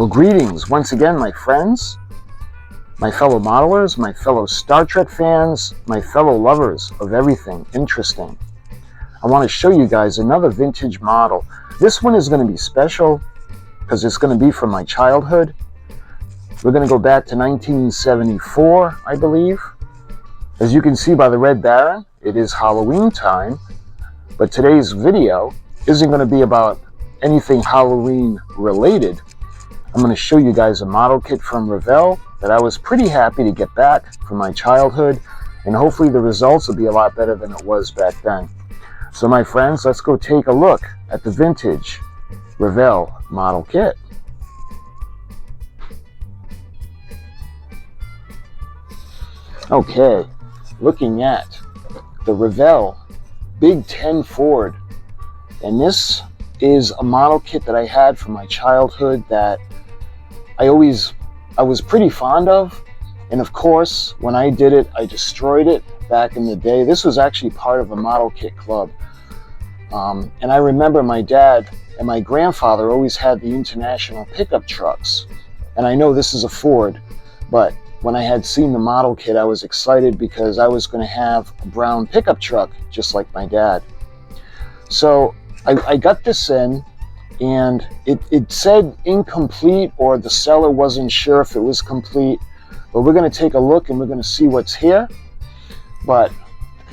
Well, greetings once again, my friends, my fellow modelers, my fellow Star Trek fans, my fellow lovers of everything interesting. I want to show you guys another vintage model. This one is going to be special because it's going to be from my childhood. We're going to go back to 1974, I believe. As you can see by the Red Baron, it is Halloween time, but today's video isn't going to be about anything Halloween related. I'm going to show you guys a model kit from Revell that I was pretty happy to get back from my childhood, and hopefully the results will be a lot better than it was back then. So my friends, let's go take a look at the vintage Revell model kit. Okay, looking at the Revell Big 10 Ford, and this is a model kit that I had from my childhood that I was pretty fond of, and of course when I did it I destroyed it back in the day. This was actually part of a model kit club, and I remember my dad and my grandfather always had the international pickup trucks, and I know this is a Ford, but when I had seen the model kit I was excited because I was going to have a brown pickup truck just like my dad. So I got this in, and it said incomplete, or the seller wasn't sure if it was complete, but we're going to take a look and we're going to see what's here. But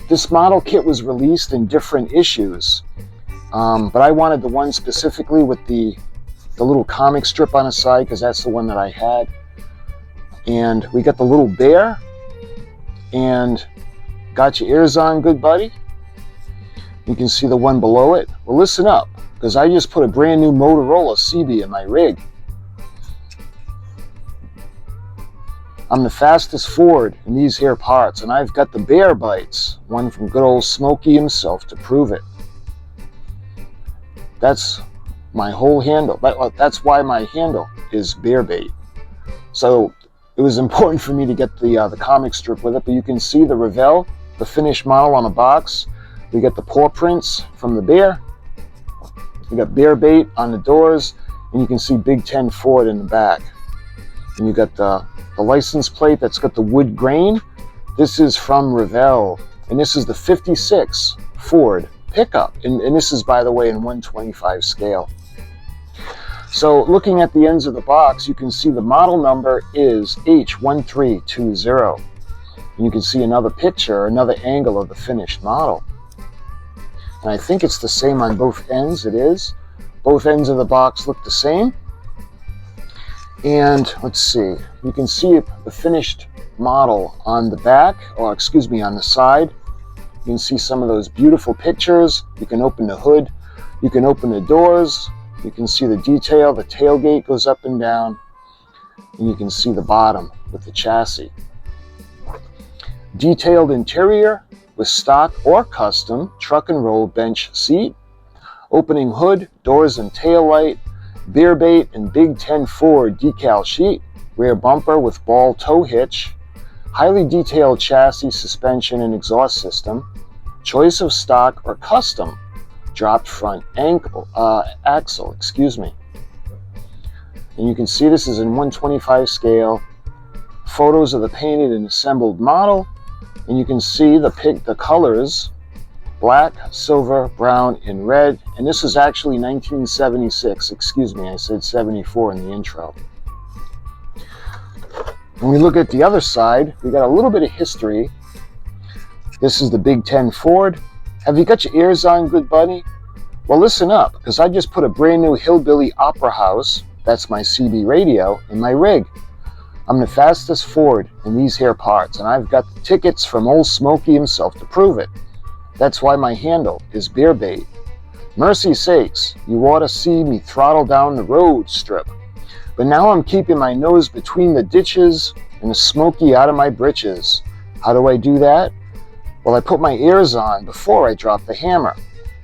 this model kit was released in different issues, but I wanted the one specifically with the little comic strip on the side because that's the one that I had. And we got the little bear, and got your ears on, good buddy. You can see the one below it. Well, listen up, because I just put a brand new Motorola CB in my rig. I'm the fastest Ford in these here parts, and I've got the bear bites, one from good old Smokey himself to prove it. That's my whole handle. That's why my handle is bear bait. So it was important for me to get the comic strip with it, but you can see the Revell, the finished model on the box. We got the paw prints from the bear. We got bear bait on the doors, and you can see Big 10 Ford in the back. And you got the license plate that's got the wood grain. This is from Revell, and this is the 56 Ford pickup. And this is, by the way, in 125 scale. So looking at the ends of the box, you can see the model number is H1320. And you can see another picture, another angle of the finished model. And I think it's the same on both ends. It is. Both ends of the box look the same. And let's see, you can see the finished model on the back, or excuse me, on the side. You can see some of those beautiful pictures. You can open the hood. You can open the doors. You can see the detail. The tailgate goes up and down. And you can see the bottom with the chassis. Detailed interior with stock or custom truck and roll bench seat, opening hood, doors and tail light, bear bait and Big 10 Ford decal sheet, rear bumper with ball tow hitch, highly detailed chassis, suspension and exhaust system, choice of stock or custom, dropped front axle, excuse me. And you can see this is in 125 scale, photos of the painted and assembled model. And you can see the colors, black, silver, brown, and red. And this is actually 1976. Excuse me, I said 74 in the intro. When we look at the other side, we got a little bit of history. This is the Big 10 Ford. Have you got your ears on, good buddy? Well, listen up, because I just put a brand new Hillbilly Opera House, that's my CB radio, in my rig. I'm the fastest Ford in these here parts, and I've got the tickets from old Smokey himself to prove it. That's why my handle is bear bait. Mercy sakes, you ought to see me throttle down the road strip. But now I'm keeping my nose between the ditches and the Smokey out of my britches. How do I do that? Well, I put my ears on before I drop the hammer.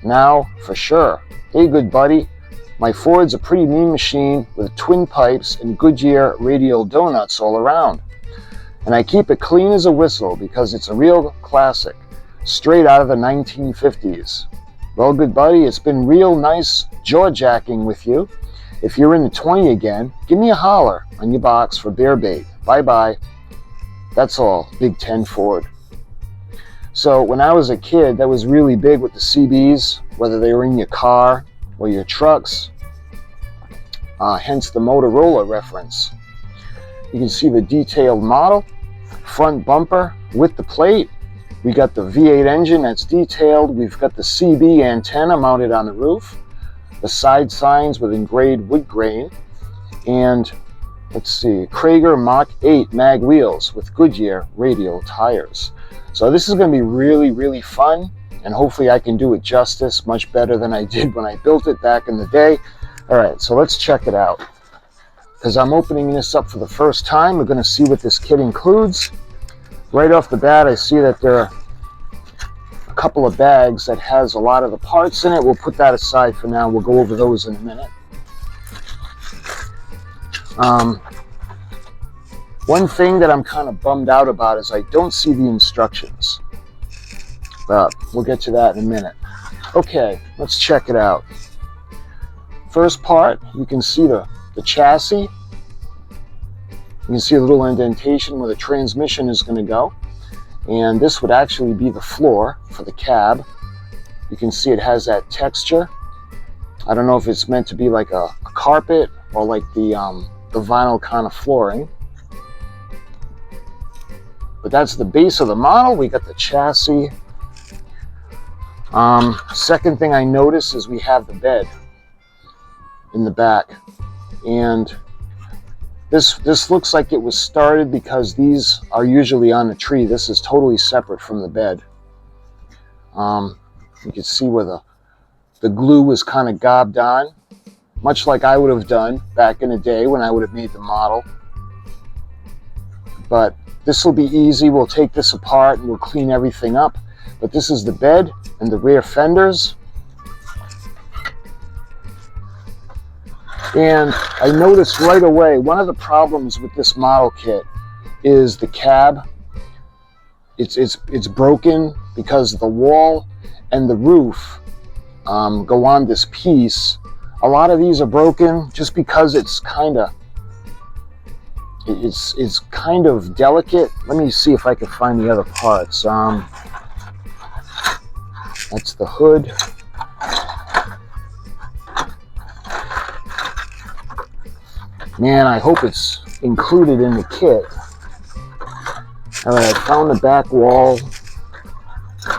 Now, for sure. Hey, good buddy. My Ford's a pretty mean machine with twin pipes and Goodyear radial donuts all around. And I keep it clean as a whistle because it's a real classic, straight out of the 1950s. Well, good buddy, it's been real nice jaw-jacking with you. If you're in the 20 again, give me a holler on your box for bear bait. Bye-bye. That's all. Big 10 Ford. So when I was a kid, that was really big with the CBs, whether they were in your car or your trucks. Hence the Motorola reference. You can see the detailed model, front bumper with the plate. We got the V8 engine that's detailed. We've got the CB antenna mounted on the roof, the side signs with engraved wood grain, and let's see, Krager Mach 8 mag wheels with Goodyear radial tires. So this is going to be really, really fun, and hopefully I can do it justice much better than I did when I built it back in the day. All right, so let's check it out. Because I'm opening this up for the first time, we're going to see what this kit includes. Right off the bat, I see that there are a couple of bags that has a lot of the parts in it. We'll put that aside for now. We'll go over those in a minute. One thing that I'm kind of bummed out about is I don't see the instructions. But we'll get to that in a minute. Okay, let's check it out. First part, you can see the chassis. You can see a little indentation where the transmission is going to go. And this would actually be the floor for the cab. You can see it has that texture. I don't know if it's meant to be like a carpet or like the vinyl kind of flooring. But that's the base of the model. We got the chassis. Second thing I notice is we have the bed in the back. And this looks like it was started because these are usually on the tree. This is totally separate from the bed. You can see where the glue was kind of gobbed on, much like I would have done back in the day when I would have made the model. But this will be easy. We'll take this apart and we'll clean everything up. But this is the bed and the rear fenders. And I noticed right away, one of the problems with this model kit is the cab. It's broken because the wall and the roof go on this piece. A lot of these are broken just because it's kind of delicate. Let me see if I can find the other parts. That's the hood. Man, I hope it's included in the kit. All right, I found the back wall.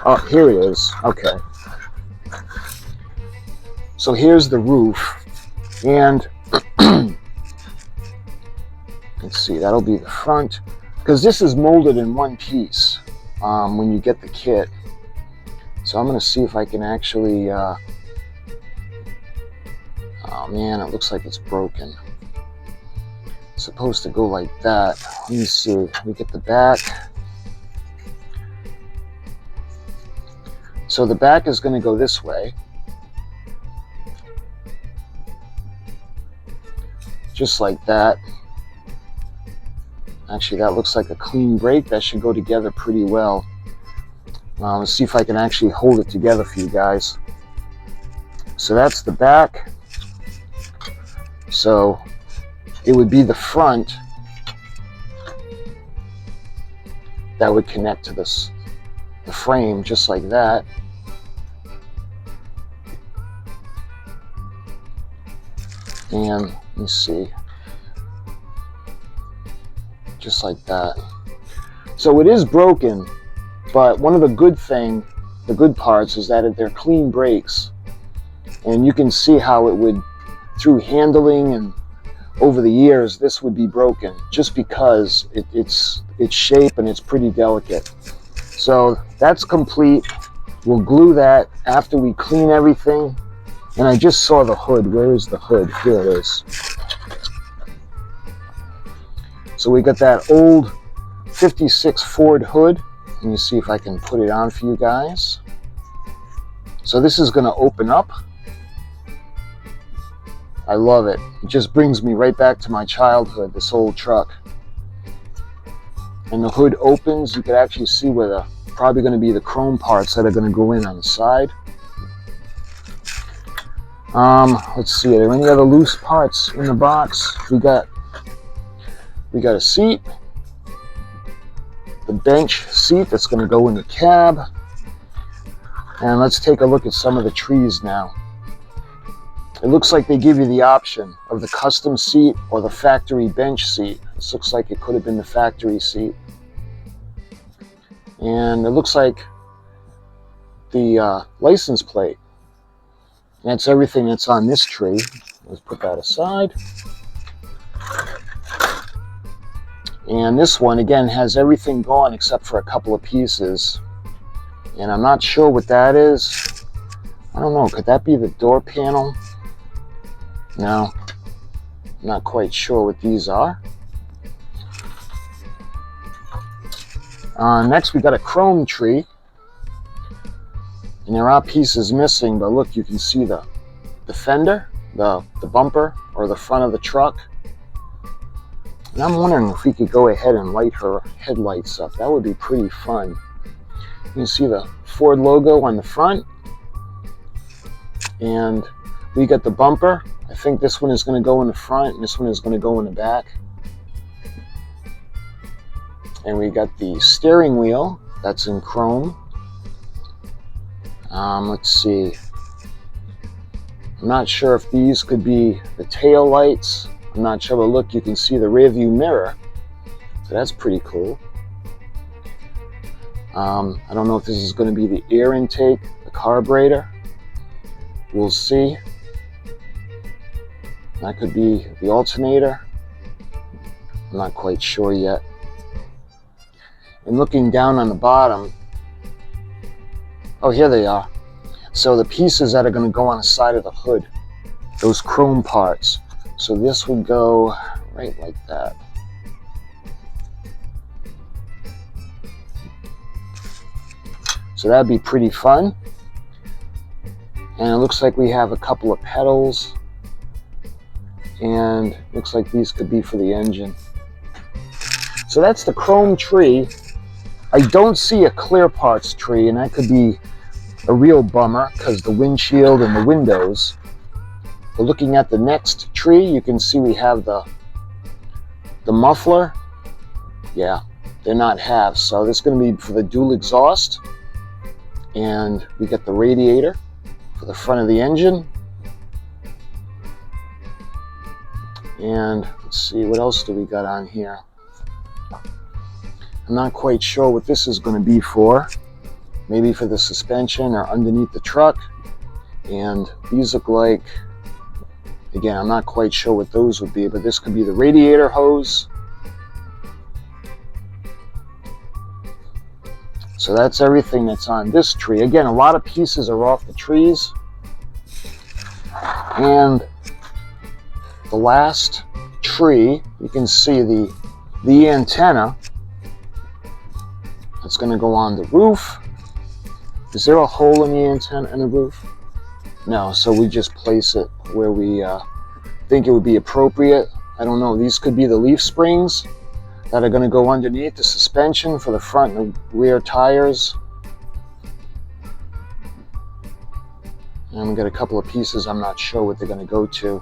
Oh, here it is. Okay. So here's the roof. And let's see, that'll be the front. Because this is molded in one piece when you get the kit. So I'm going to see if I can actually... oh man, it looks like it's broken. Supposed to go like that. Let me see. We get the back. So the back is going to go this way. Just like that. Actually, that looks like a clean break. That should go together pretty well. Let's see if I can actually hold it together for you guys. So that's the back. So it would be the front that would connect to the frame just like that. And let me see, just like that. So it is broken, but one of the good parts is that they're clean brakes, and you can see how it would, through handling and over the years, this would be broken just because its shape and it's pretty delicate. So that's complete. We'll glue that after we clean everything. And I just saw the hood. Where is the hood? Here it is. So we got that old 56 Ford hood. Let me see if I can put it on for you guys. So this is going to open up. I love it. It just brings me right back to my childhood, this old truck. And the hood opens. You can actually see where the probably going to be the chrome parts that are going to go in on the side. Let's see, are there any other loose parts in the box? We got a seat, the bench seat that's going to go in the cab. And let's take a look at some of the trees now. It looks like they give you the option of the custom seat or the factory bench seat. This looks like it could have been the factory seat. And it looks like the license plate. That's everything that's on this tree. Let's put that aside. And this one, again, has everything gone except for a couple of pieces. And I'm not sure what that is. I don't know, could that be the door panel? No, I'm not quite sure what these are. Next, we got a chrome tree. And there are pieces missing, but look, you can see the fender, the bumper, or the front of the truck. And I'm wondering if we could go ahead and light her headlights up. That would be pretty fun. You can see the Ford logo on the front. And we got the bumper. I think this one is going to go in the front, and this one is going to go in the back. And we got the steering wheel. That's in chrome. Let's see. I'm not sure if these could be the tail lights. I'm not sure, but look, you can see the rear view mirror. So that's pretty cool. I don't know if this is going to be the air intake, the carburetor. We'll see. That could be the alternator. I'm not quite sure yet. And looking down on the bottom, oh, here they are. So the pieces that are going to go on the side of the hood, those chrome parts. So this would go right like that. So that'd be pretty fun. And it looks like we have a couple of pedals. And looks like these could be for the engine. So that's the chrome tree. I don't see a clear parts tree, and that could be a real bummer because the windshield and the windows. But looking at the next tree, you can see we have the muffler. Yeah, they're not halves, so this is going to be for the dual exhaust. And we got the radiator for the front of the engine. And let's see, what else do we got on here? I'm not quite sure what this is going to be for. Maybe for the suspension or underneath the truck. And these look like, again, I'm not quite sure what those would be, but this could be the radiator hose. So that's everything that's on this tree. Again, a lot of pieces are off the trees. And the last tree, you can see the antenna. It's going to go on the roof. Is there a hole in the antenna in the roof? No, so we just place it where we think it would be appropriate. I don't know, these could be the leaf springs that are going to go underneath the suspension for the front and rear tires. And we got a couple of pieces, I'm not sure what they're going to go to.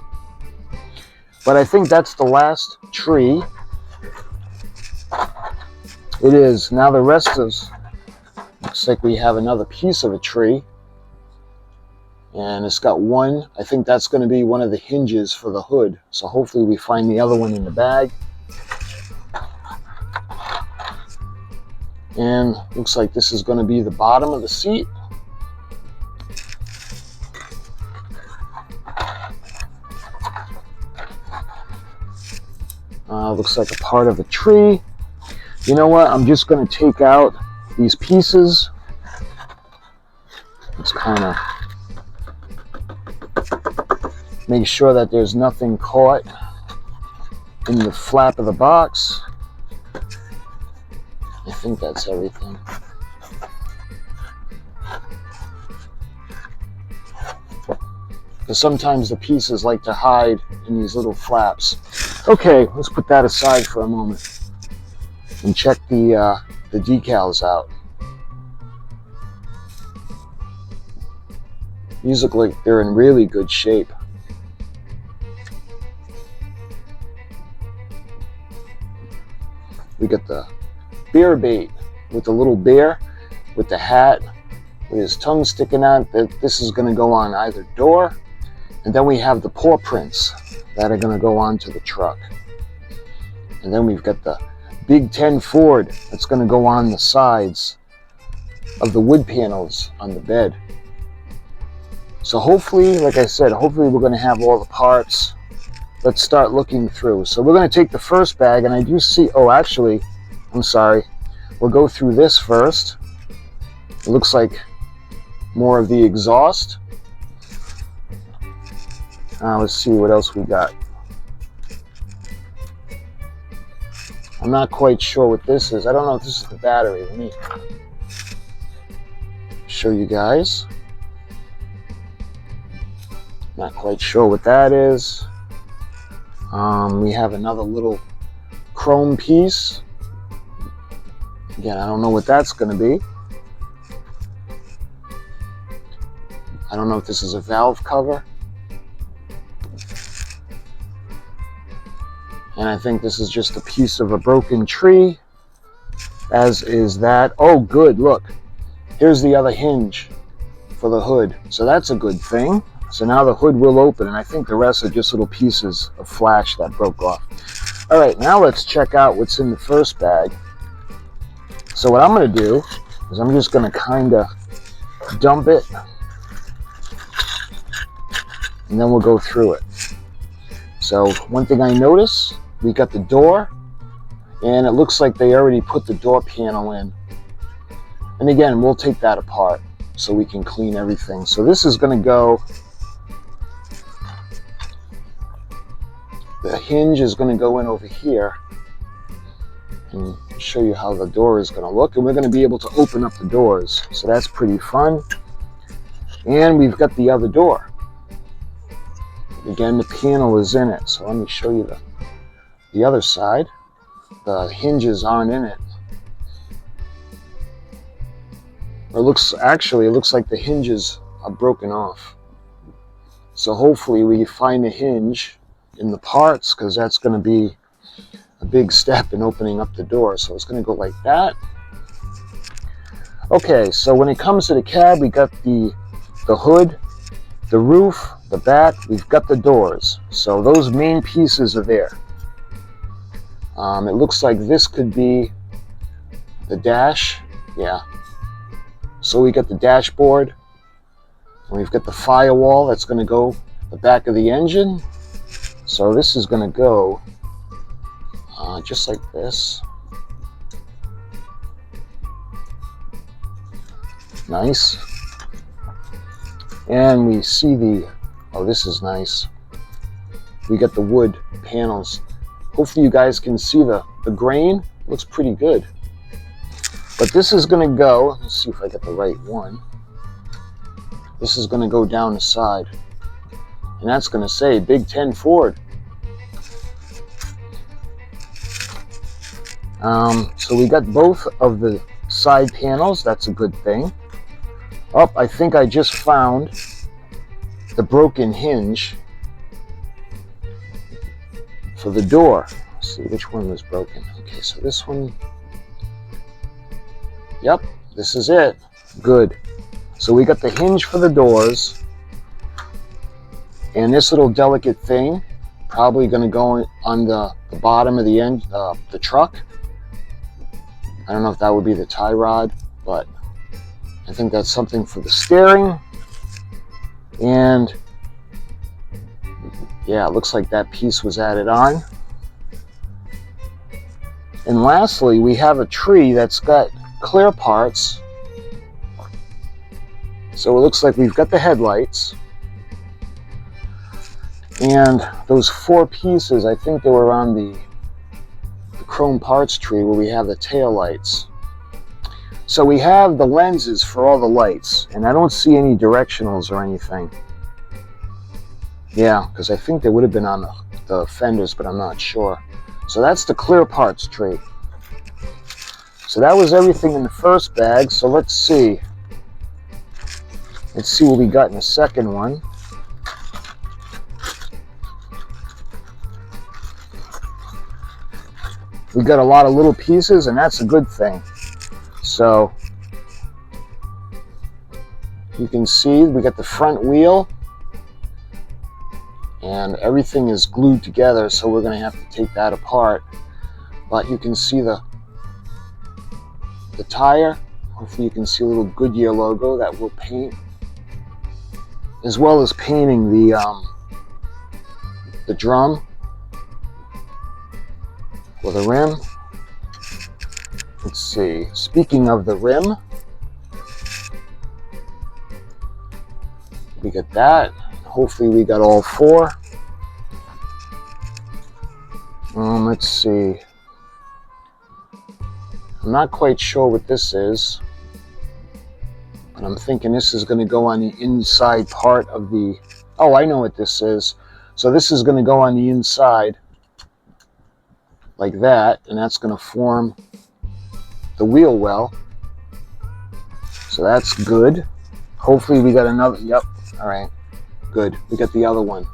But I think that's the last tree. It is. Now the rest is, looks like we have another piece of a tree. And it's got one, I think that's going to be one of the hinges for the hood. So hopefully we find the other one in the bag. And looks like this is going to be the bottom of the seat. Looks like a part of a tree. You know what? I'm just going to take out these pieces. Let's kind of make sure that there's nothing caught in the flap of the box. I think that's everything. Because sometimes the pieces like to hide in these little flaps. Okay, let's put that aside for a moment and check the decals out. These look like they're in really good shape. We got the bear bait with the little bear with the hat with his tongue sticking out. This is going to go on either door. And then we have the paw prints that are going to go onto the truck. And then we've got the Big 10 Ford that's going to go on the sides of the wood panels on the bed. So hopefully, like I said, hopefully we're going to have all the parts. Let's start looking through. So we're going to take the first bag, and I do see, oh, actually, I'm sorry. We'll go through this first. It looks like more of the exhaust. Let's see what else we got. I'm not quite sure what this is. I don't know if this is the battery. Let me show you guys. Not quite sure what that is. We have another little chrome piece. Again, I don't know what that's going to be. I don't know if this is a valve cover. And I think this is just a piece of a broken tree, as is that. Oh, good, look. Here's the other hinge for the hood. So that's a good thing. So now the hood will open, and I think the rest are just little pieces of flash that broke off. All right, now let's check out what's in the first bag. So what I'm going to do is I'm just going to kind of dump it, and then we'll go through it. So one thing I notice, we got the door, and it looks like they already put the door panel in. And again, we'll take that apart so we can clean everything. So this is going to go, the hinge is going to go in over here, and show you how the door is going to look. And we're going to be able to open up the doors. So that's pretty fun. And we've got the other door. Again, the panel is in it. So let me show you the other side. The hinges aren't in it. It looks like the hinges are broken off. So hopefully we find a hinge in the parts, because that's going to be a big step in opening up the door. So it's going to go like that. Okay, so when it comes to the cab, we got the hood, the roof, the back, we've got the doors. So those main pieces are there. It looks like this could be the dash. Yeah. So we got the dashboard, and we've got the firewall that's going to go the back of the engine. So this is going to go just like this. Nice. And we see oh, this is nice. We got the wood panels. Hopefully you guys can see the grain. Looks pretty good. But this is going to go, let's see if I get the right one. This is going to go down the side. And that's going to say Big 10 Ford. So we got both of the side panels. That's a good thing. Oh, I think I just found the broken hinge for the door. Let's see which one was broken. Okay, so this one. Yep, this is it. Good. So we got the hinge for the doors, and this little delicate thing probably going to go on the bottom of the end, the truck. I don't know if that would be the tie rod, but I think that's something for the steering. And yeah, it looks like that piece was added on. And lastly, we have a tree that's got clear parts. So it looks like we've got the headlights. And those 4 pieces, I think they were on the chrome parts tree where we have the tail lights. So we have the lenses for all the lights, and I don't see any directionals or anything. Yeah, because I think they would have been on the fenders, but I'm not sure. So that's the clear parts tree. So that was everything in the first bag. So let's see. Let's see what we got in the second one. We got a lot of little pieces, and that's a good thing. So you can see we got the front wheel, and everything is glued together, so we're going to have to take that apart. But you can see the tire. Hopefully you can see a little Goodyear logo that we'll paint, as well as painting the drum or the rim. Let's see, speaking of the rim, we got that. Hopefully we got all four. Let's see. I'm not quite sure what this is, but I'm thinking this is going to go on the inside part of the... Oh, I know what this is. So this is going to go on the inside like that, and that's going to form the wheel well. So that's good. Hopefully we got another... Yep. All right. Good. We got the other one.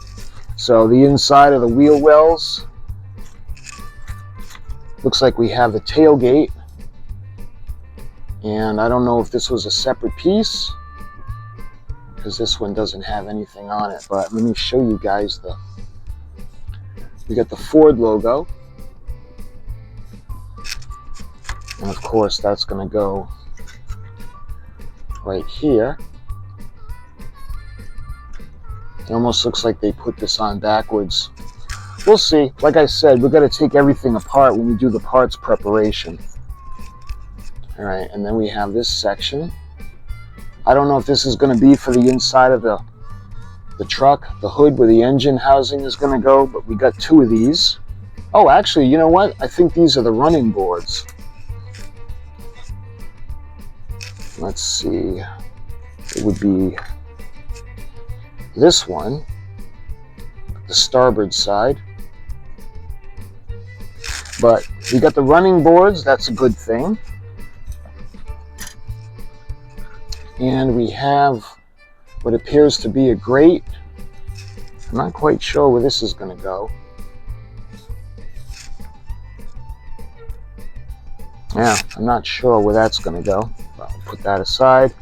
So the inside of the wheel wells, looks like we have the tailgate. And I don't know if this was a separate piece, because this one doesn't have anything on it. But let me show you guys we got the Ford logo. And of course that's going to go right here. It almost looks like they put this on backwards. We'll see. Like I said, we've got to take everything apart when we do the parts preparation. All right, and then we have this section. I don't know if this is going to be for the inside of the truck, the hood where the engine housing is going to go, but we got two of these. Oh, actually, you know what? I think these are the running boards. Let's see. It would be this one, the starboard side. But we got the running boards, that's a good thing. And we have what appears to be a grate. I'm not quite sure where this is going to go. Yeah, I'm not sure where that's going to go. I'll put that aside.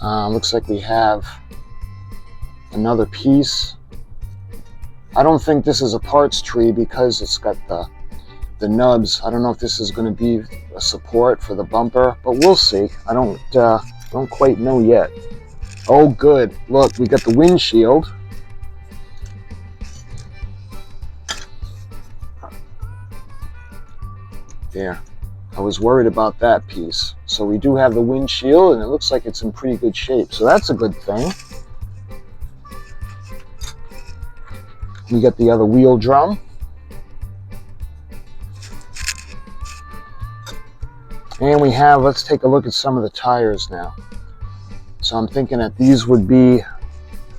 Looks like we have another piece. I don't think this is a parts tree because it's got the nubs. I don't know if this is going to be a support for the bumper, but we'll see. I don't quite know yet. Oh, good. Look, we got the windshield. There. I was worried about that piece. So we do have the windshield, and it looks like it's in pretty good shape. So that's a good thing. We got the other wheel drum. And we have, let's take a look at some of the tires now. So I'm thinking that these would be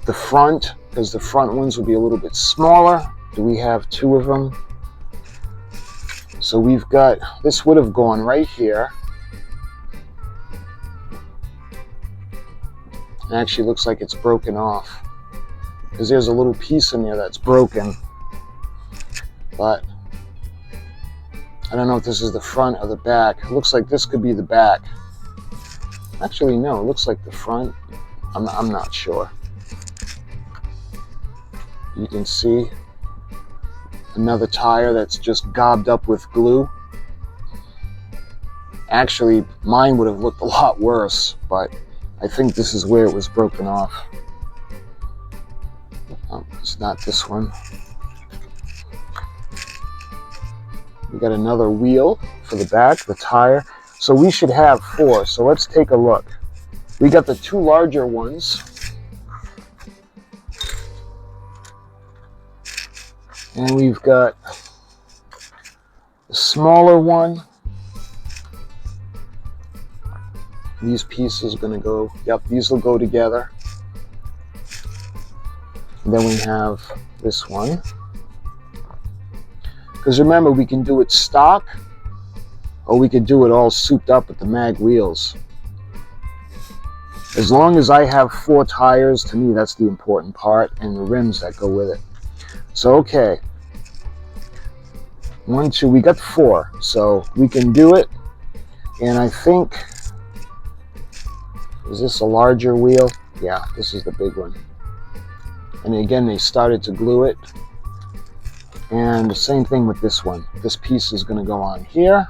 the front, because the front ones would be a little bit smaller. Do we have two of them? So we've got, this would have gone right here. It actually looks like it's broken off, because there's a little piece in there that's broken. But I don't know if this is the front or the back. It looks like this could be the back. Actually, no, it looks like the front. I'm not sure. You can see another tire that's just gobbed up with glue. Actually, mine would have looked a lot worse, but I think this is where it was broken off. Oh, it's not this one. We got another wheel for the back, the tire. So we should have four. So let's take a look. We got the two larger ones. And we've got the smaller one. These pieces are going to go, yep, these will go together. And then we have this one. Because remember, we can do it stock, or we could do it all souped up with the mag wheels. As long as I have 4 tires, to me that's the important part, and the rims that go with it. So okay, 1, 2, we got 4, so we can do it. And I think, is this a larger wheel? Yeah, this is the big one. And again, they started to glue it. And the same thing with this one. This piece is going to go on here.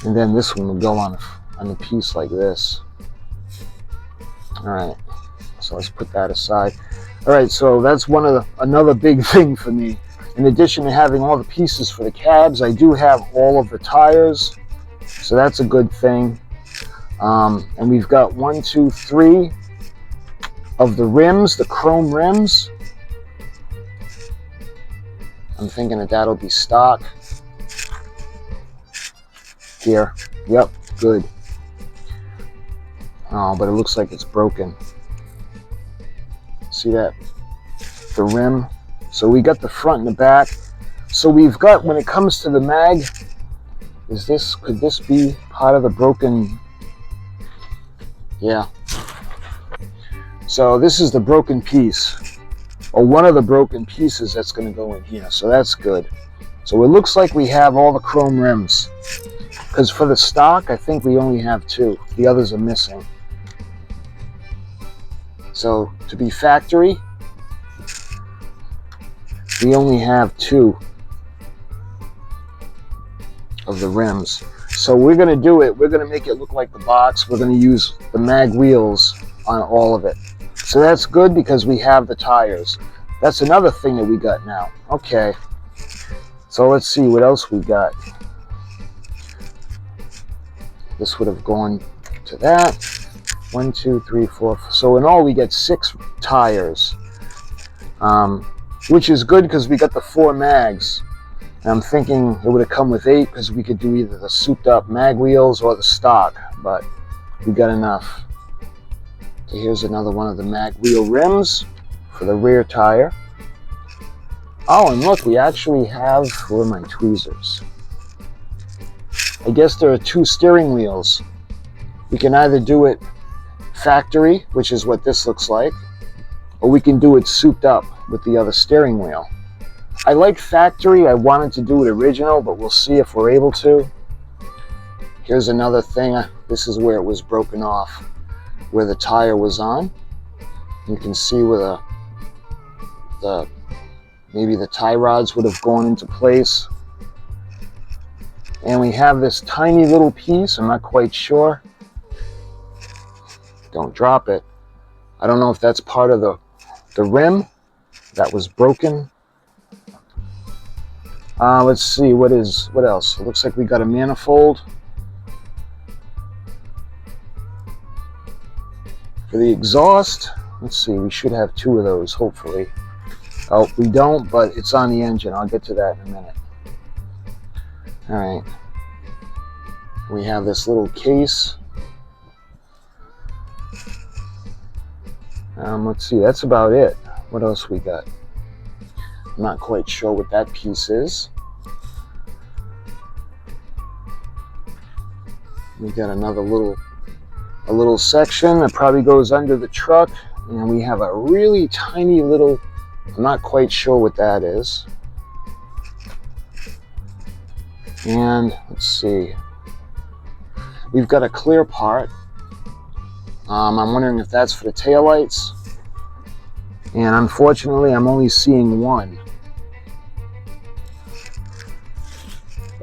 And then this one will go on a piece like this. All right, so let's put that aside. All right, so that's another big thing for me. In addition to having all the pieces for the cabs, I do have all of the tires, so that's a good thing. And we've got 1, 2, 3 of the rims, the chrome rims. I'm thinking that that'll be stock. Here, yep, good. Oh, but it looks like it's broken. See that? The rim. So we got the front and the back. So we've got, when it comes to the mag, could this be part of the broken? Yeah. So this is the broken piece, or one of the broken pieces that's going to go in here. So that's good. So it looks like we have all the chrome rims. Because for the stock, I think we only have 2. The others are missing. So to be factory, we only have 2 of the rims. So we're going to do it. We're going to make it look like the box. We're going to use the mag wheels on all of it. So that's good because we have the tires. That's another thing that we got now. Okay. So let's see what else we got. This would have gone to that. 1, 2, 3, 4. So in all, we get 6 tires, which is good because we got the 4 mags. And I'm thinking it would have come with 8 because we could do either the souped up mag wheels or the stock, but we got enough. So here's another one of the mag wheel rims for the rear tire. Oh, and look, we actually have, where are my tweezers? I guess there are 2 steering wheels. We can either do it factory, which is what this looks like, or we can do it souped up with the other steering wheel. I like factory. I wanted to do it original, but we'll see if we're able to. Here's another thing. This is where it was broken off, where the tire was on. You can see where maybe the tie rods would have gone into place. And we have this tiny little piece, I'm not quite sure. Don't drop it. I don't know if that's part of the rim that was broken. Let's see, what else? It looks like we got a manifold. For the exhaust, let's see, we should have 2 of those, hopefully. Oh, we don't, but it's on the engine. I'll get to that in a minute. All right, we have this little case. Let's see, that's about it. What else we got? I'm not quite sure what that piece is. We got another little section that probably goes under the truck, and we have a really tiny little, I'm not quite sure what that is. And let's see, we've got a clear part. I'm wondering if that's for the taillights. And unfortunately, I'm only seeing 1.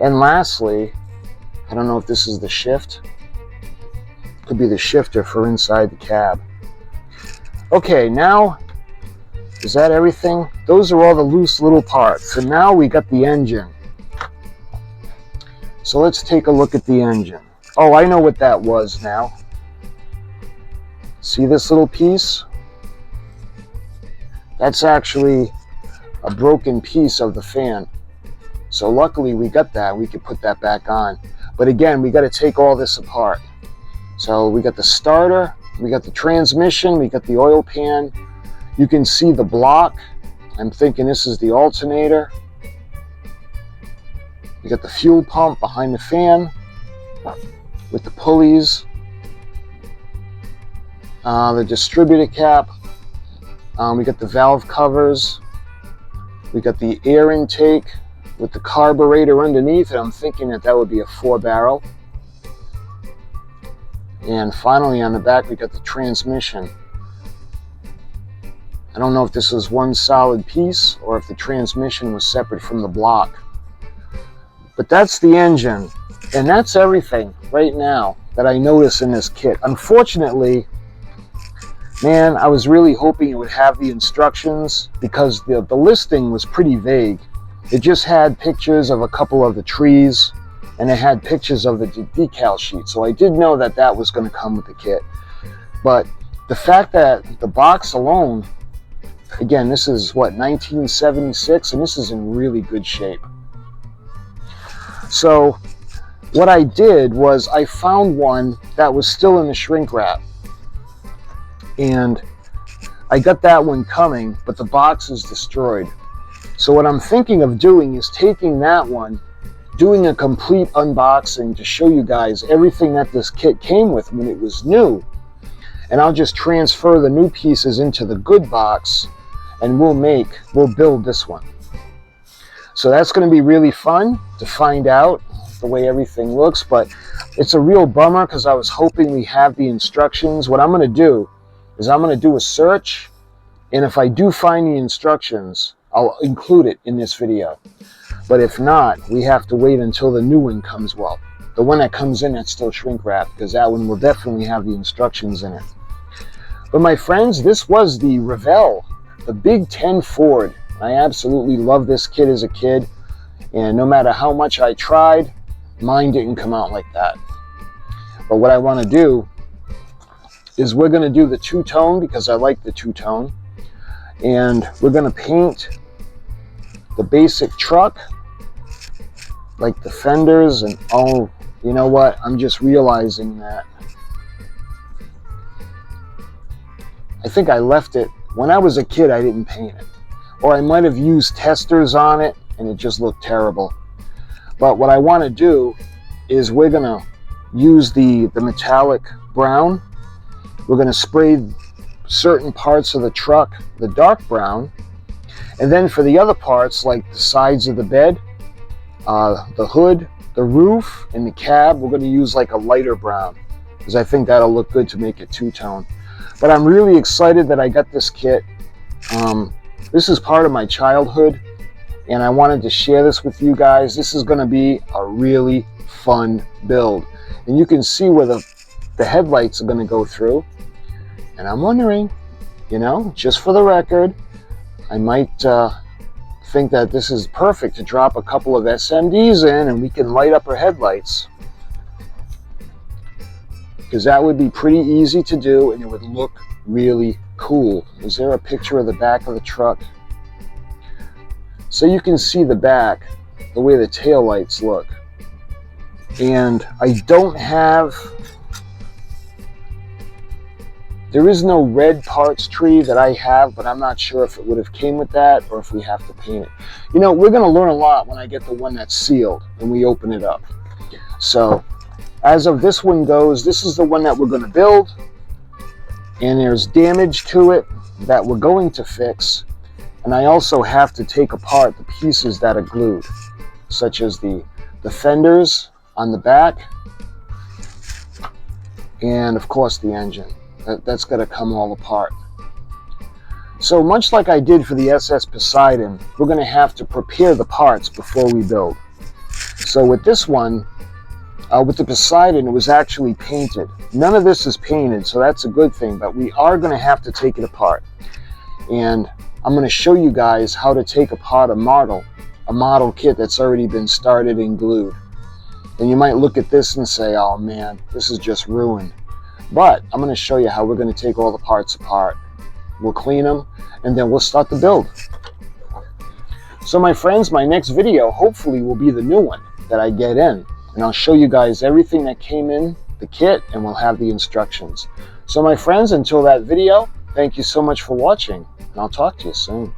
And lastly, I don't know if this is the shift. Could be the shifter for inside the cab. Okay, now, is that everything? Those are all the loose little parts. So now we got the engine. So let's take a look at the engine. Oh, I know what that was now. See this little piece? That's actually a broken piece of the fan. So luckily we got that. We could put that back on. But again, we got to take all this apart. So we got the starter, we got the transmission, we got the oil pan. You can see the block. I'm thinking this is the alternator. We got the fuel pump behind the fan with the pulleys, the distributor cap. We got the valve covers. We got the air intake with the carburetor underneath, and I'm thinking that that would be a 4-barrel. And finally on the back we got the transmission. I don't know if this was one solid piece or if the transmission was separate from the block. But that's the engine, and that's everything right now that I notice in this kit. Unfortunately, man, I was really hoping it would have the instructions, because the listing was pretty vague. It just had pictures of a couple of the trees, and it had pictures of the decal sheet. So I did know that that was going to come with the kit. But the fact that the box alone, again, this is what, 1976, and this is in really good shape. So what I did was I found one that was still in the shrink wrap. And I got that one coming, but the box is destroyed. So what I'm thinking of doing is taking that one, doing a complete unboxing to show you guys everything that this kit came with when it was new. And I'll just transfer the new pieces into the good box, and we'll build this one. So that's going to be really fun to find out the way everything looks, but it's a real bummer because I was hoping we have the instructions. What I'm going to do is I'm going to do a search, and if I do find the instructions, I'll include it in this video. But if not, we have to wait until the new one comes. Well, the one that comes in that's still shrink wrapped, because that one will definitely have the instructions in it. But my friends, this was the Revell, the Big 10 Ford. I absolutely loved this kit as a kid, and no matter how much I tried, mine didn't come out like that. But what I want to do is we're going to do the two-tone, because I like the two-tone, and we're going to paint the basic truck, like the fenders. And oh, you know what, I'm just realizing that I think I left it when I was a kid. I didn't paint it, or I might have used testers on it and it just looked terrible. But what I want to do is we're going to use the metallic brown. We're going to spray certain parts of the truck the dark brown, and then for the other parts, like the sides of the bed, the hood, the roof, and the cab, we're going to use like a lighter brown, because I think that'll look good to make it two-tone. But I'm really excited that I got this kit. This is part of my childhood, and I wanted to share this with you guys. This is going to be a really fun build, and you can see where the headlights are going to go through. And I'm wondering, you know, just for the record, I might think that this is perfect to drop a couple of SMDs in, and we can light up our headlights, because that would be pretty easy to do and it would look really cool. Is there a picture of the back of the truck? So you can see the back, the way the tail lights look. And I don't have, there is no red parts tree that I have, but I'm not sure if it would have came with that or if we have to paint it. You know, we're going to learn a lot when I get the one that's sealed and we open it up. So as of this one goes, this is the one that we're going to build, and there's damage to it that we're going to fix. And I also have to take apart the pieces that are glued, such as the fenders on the back, and of course the engine. That's got to come all apart. So much like I did for the SS Poseidon, we're going to have to prepare the parts before we build. So with this one, with the Poseidon, it was actually painted. None of this is painted, so that's a good thing, but we are going to have to take it apart. And I'm going to show you guys how to take apart a model kit that's already been started and glued. And you might look at this and say, oh man, this is just ruined. But I'm going to show you how we're going to take all the parts apart. We'll clean them, and then we'll start the build. So my friends, my next video hopefully will be the new one that I get in. And I'll show you guys everything that came in the kit, and we'll have the instructions. So my friends, until that video, thank you so much for watching, and I'll talk to you soon.